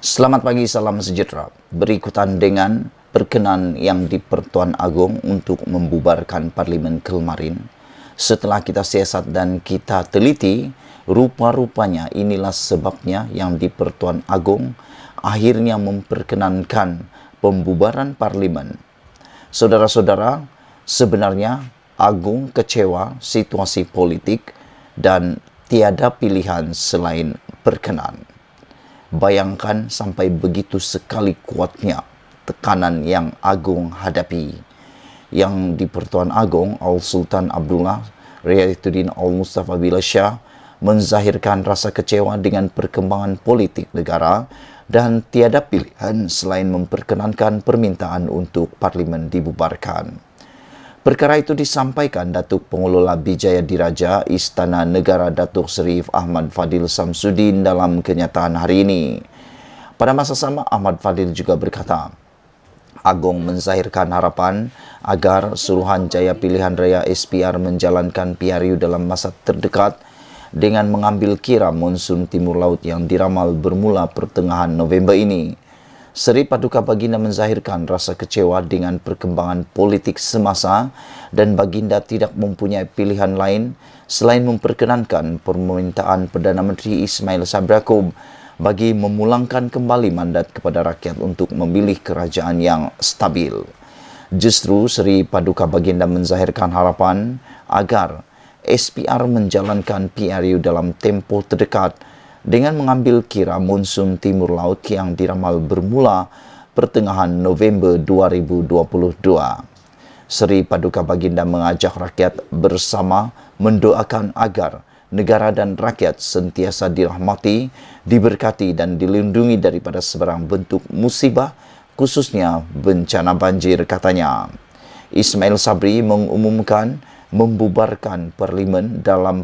Selamat pagi, salam sejahtera. Berikutan dengan perkenan yang di Pertuan Agong untuk membubarkan Parlimen kemarin. Setelah kita siasat dan kita teliti, rupa-rupanya inilah sebabnya yang di Pertuan Agong akhirnya memperkenankan pembubaran Parlimen. Saudara-saudara, sebenarnya Agung kecewa situasi politik dan tiada pilihan selain berkenan. Bayangkan sampai begitu sekali kuatnya tekanan yang Agung hadapi. Yang di Pertuan Agong, Al-Sultan Abdullah Riayatuddin Al-Mustafa Billah Shah menzahirkan rasa kecewa dengan perkembangan politik negara dan tiada pilihan selain memperkenankan permintaan untuk Parlimen dibubarkan. Perkara itu disampaikan Datuk Pengelola Bijaya Diraja Istana Negara Datuk Seri Ahmad Fadil Samsudin dalam kenyataan hari ini. Pada masa sama, Ahmad Fadil juga berkata, Agong menzahirkan harapan agar Suruhanjaya Pilihan Raya SPR menjalankan PRU dalam masa terdekat dengan mengambil kira monsun timur laut yang diramal bermula pertengahan November ini. Seri Paduka Baginda menzahirkan rasa kecewa dengan perkembangan politik semasa dan Baginda tidak mempunyai pilihan lain selain memperkenankan permintaan Perdana Menteri Ismail Sabri Yaakob bagi memulangkan kembali mandat kepada rakyat untuk memilih kerajaan yang stabil. Justru Seri Paduka Baginda menzahirkan harapan agar SPR menjalankan PRU dalam tempoh terdekat dengan mengambil kira monsun timur laut yang diramal bermula pertengahan November 2022. Seri Paduka Baginda mengajak rakyat bersama mendoakan agar negara dan rakyat sentiasa dirahmati, diberkati dan dilindungi daripada sebarang bentuk musibah, khususnya bencana banjir, katanya. Ismail Sabri mengumumkan membubarkan Parlimen dalam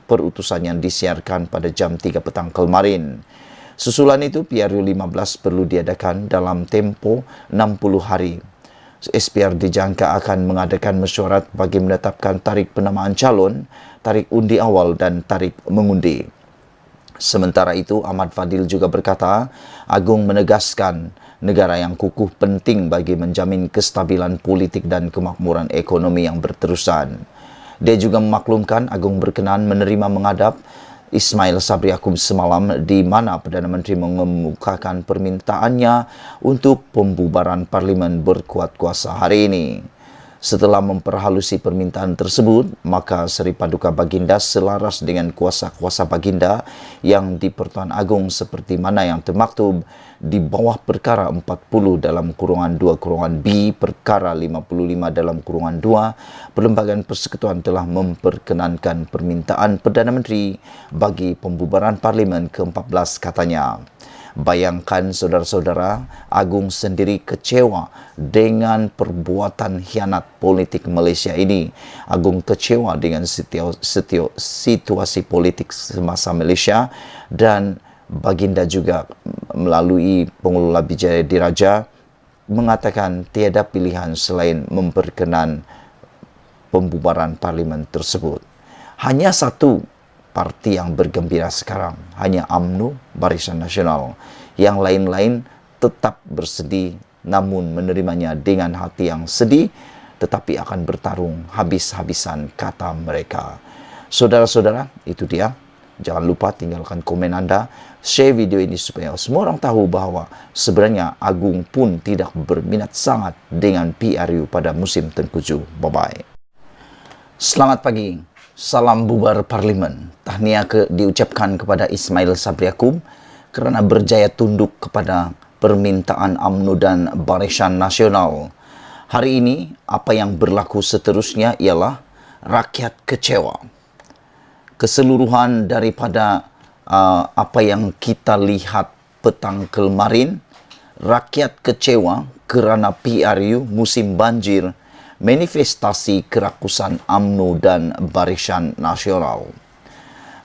perutusan yang disiarkan pada jam 3 petang kemarin. Susulan itu, PRU 15 perlu diadakan dalam tempo 60 hari. SPR dijangka akan mengadakan mesyuarat bagi menetapkan tarikh penamaan calon, tarikh undi awal dan tarikh mengundi. Sementara itu, Ahmad Fadil juga berkata, Agung menegaskan negara yang kukuh penting bagi menjamin kestabilan politik dan kemakmuran ekonomi yang berterusan. Dia juga memaklumkan Agung berkenan menerima menghadap Ismail Sabri Yaakob semalam di mana Perdana Menteri mengemukakan permintaannya untuk pembubaran Parlimen berkuat kuasa hari ini. Setelah memperhalusi permintaan tersebut, maka Seri Paduka Baginda selaras dengan kuasa-kuasa Baginda yang di Pertuan Agong seperti mana yang termaktub di bawah perkara 40 dalam kurungan 2 kurungan B, perkara 55 dalam kurungan 2, Perlembagaan Persekutuan telah memperkenankan permintaan Perdana Menteri bagi pembubaran Parlimen ke-14, katanya. Bayangkan saudara-saudara, Agung sendiri kecewa dengan perbuatan hianat politik Malaysia ini. Agung kecewa dengan situasi politik semasa Malaysia dan Baginda juga melalui Pengelola Bijaya Diraja mengatakan tiada pilihan selain memperkenan pembubaran Parlimen tersebut. Hanya satu parti yang bergembira sekarang, hanya UMNO, Barisan Nasional. Yang lain-lain tetap bersedih namun menerimanya dengan hati yang sedih, tetapi akan bertarung habis-habisan, kata mereka. Saudara-saudara, itu dia. Jangan lupa tinggalkan komen Anda, share video ini supaya semua orang tahu bahawa sebenarnya Agung pun tidak berminat sangat dengan PRU pada musim tengkujuh. Bye-bye. Selamat pagi. Salam bubar Parlimen. Tahniah diucapkan kepada Ismail Sabri Yaakob kerana berjaya tunduk kepada permintaan UMNO dan Barisan Nasional. Hari ini, apa yang berlaku seterusnya ialah rakyat kecewa. Keseluruhan daripada apa yang kita lihat petang kemarin, rakyat kecewa kerana PRU musim banjir, manifestasi kerakusan UMNO dan Barisan Nasional.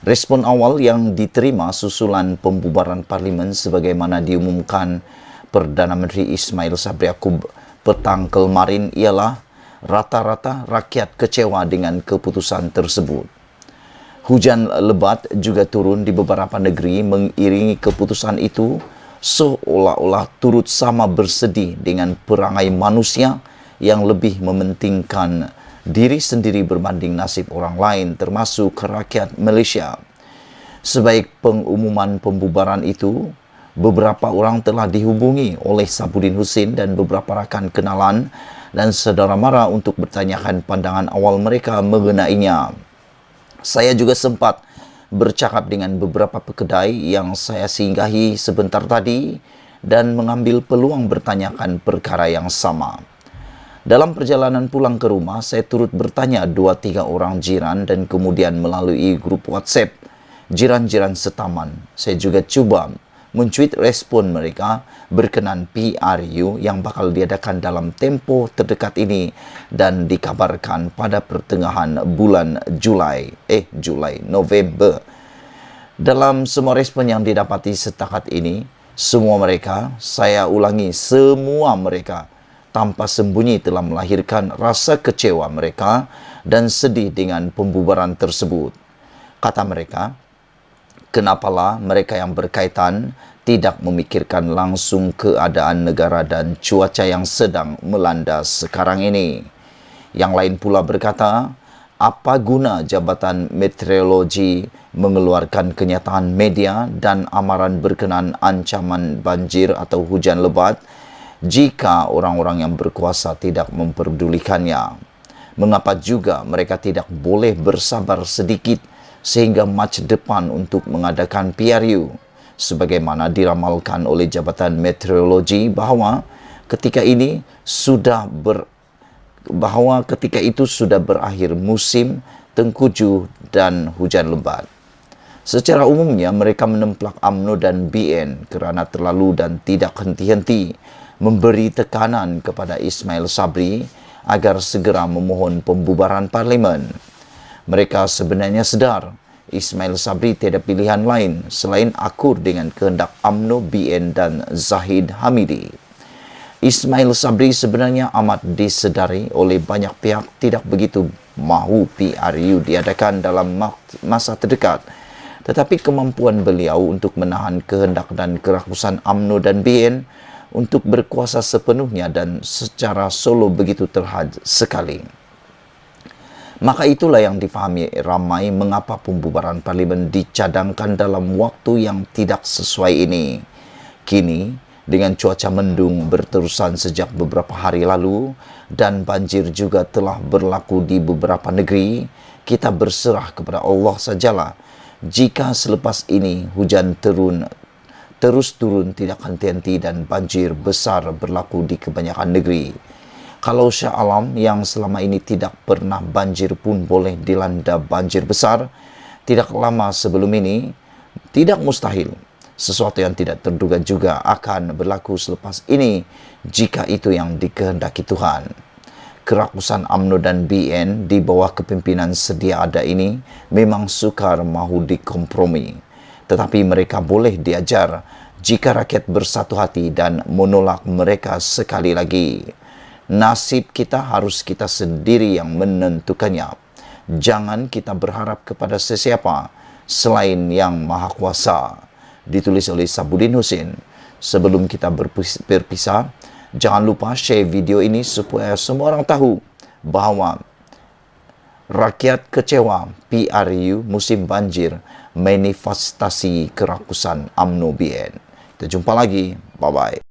Respon awal yang diterima susulan pembubaran Parlimen sebagaimana diumumkan Perdana Menteri Ismail Sabri Yaakob petang kemarin ialah rata-rata rakyat kecewa dengan keputusan tersebut. Hujan lebat juga turun di beberapa negeri mengiringi keputusan itu seolah-olah turut sama bersedih dengan perangai manusia yang lebih mementingkan diri sendiri berbanding nasib orang lain, termasuk rakyat Malaysia. Sebaik pengumuman pembubaran itu, beberapa orang telah dihubungi oleh Sabudin Husin dan beberapa rakan kenalan dan saudara mara untuk bertanyakan pandangan awal mereka mengenainya. Saya juga sempat bercakap dengan beberapa pekedai yang saya singgahi sebentar tadi dan mengambil peluang bertanyakan perkara yang sama. Dalam perjalanan pulang ke rumah, saya turut bertanya 2-3 orang jiran dan kemudian melalui grup WhatsApp jiran-jiran setaman. Saya juga cuba mencuit respon mereka berkenan PRU yang bakal diadakan dalam tempoh terdekat ini dan dikabarkan pada pertengahan bulan November. Dalam semua respon yang didapati setakat ini, semua mereka, saya ulangi, semua mereka tanpa sembunyi telah melahirkan rasa kecewa mereka dan sedih dengan pembubaran tersebut. Kata mereka, kenapalah mereka yang berkaitan tidak memikirkan langsung keadaan negara dan cuaca yang sedang melanda sekarang ini. Yang lain pula berkata, apa guna Jabatan Meteorologi mengeluarkan kenyataan media dan amaran berkenaan ancaman banjir atau hujan lebat jika orang-orang yang berkuasa tidak memperdulikannya? Mengapa juga mereka tidak boleh bersabar sedikit sehingga Mac depan untuk mengadakan PRU, sebagaimana diramalkan oleh Jabatan Meteorologi bahwa ketika itu sudah berakhir musim tengkujuh dan hujan lebat. Secara umumnya mereka menemplak UMNO dan BN kerana terlalu dan tidak henti-henti memberi tekanan kepada Ismail Sabri agar segera memohon pembubaran parlimen. Mereka sebenarnya sedar Ismail Sabri tiada pilihan lain selain akur dengan kehendak UMNO, BN dan Zahid Hamidi. Ismail Sabri sebenarnya amat disedari oleh banyak pihak tidak begitu mahu PRU diadakan dalam masa terdekat. Tetapi kemampuan beliau untuk menahan kehendak dan kerakusan UMNO dan BN untuk berkuasa sepenuhnya dan secara solo begitu terhad sekali. Maka itulah yang difahami ramai mengapa pembubaran parlimen dicadangkan dalam waktu yang tidak sesuai ini. Kini, dengan cuaca mendung berterusan sejak beberapa hari lalu dan banjir juga telah berlaku di beberapa negeri, kita berserah kepada Allah sajalah. Jika selepas ini hujan terus turun tidak henti-henti dan banjir besar berlaku di kebanyakan negeri. Kalau Shah Alam yang selama ini tidak pernah banjir pun boleh dilanda banjir besar, tidak lama sebelum ini, tidak mustahil. Sesuatu yang tidak terduga juga akan berlaku selepas ini jika itu yang dikehendaki Tuhan. Kerakusan UMNO dan BN di bawah kepimpinan sedia ada ini memang sukar mahu dikompromi. Tetapi mereka boleh diajar jika rakyat bersatu hati dan menolak mereka sekali lagi. Nasib kita harus kita sendiri yang menentukannya. Jangan kita berharap kepada sesiapa selain yang Maha Kuasa. Ditulis oleh Sabudin Husin. Sebelum kita berpisah, jangan lupa share video ini supaya semua orang tahu bahawa rakyat kecewa PRU musim banjir manifestasi kerakusan UMNO BN. Kita jumpa lagi. Bye-bye.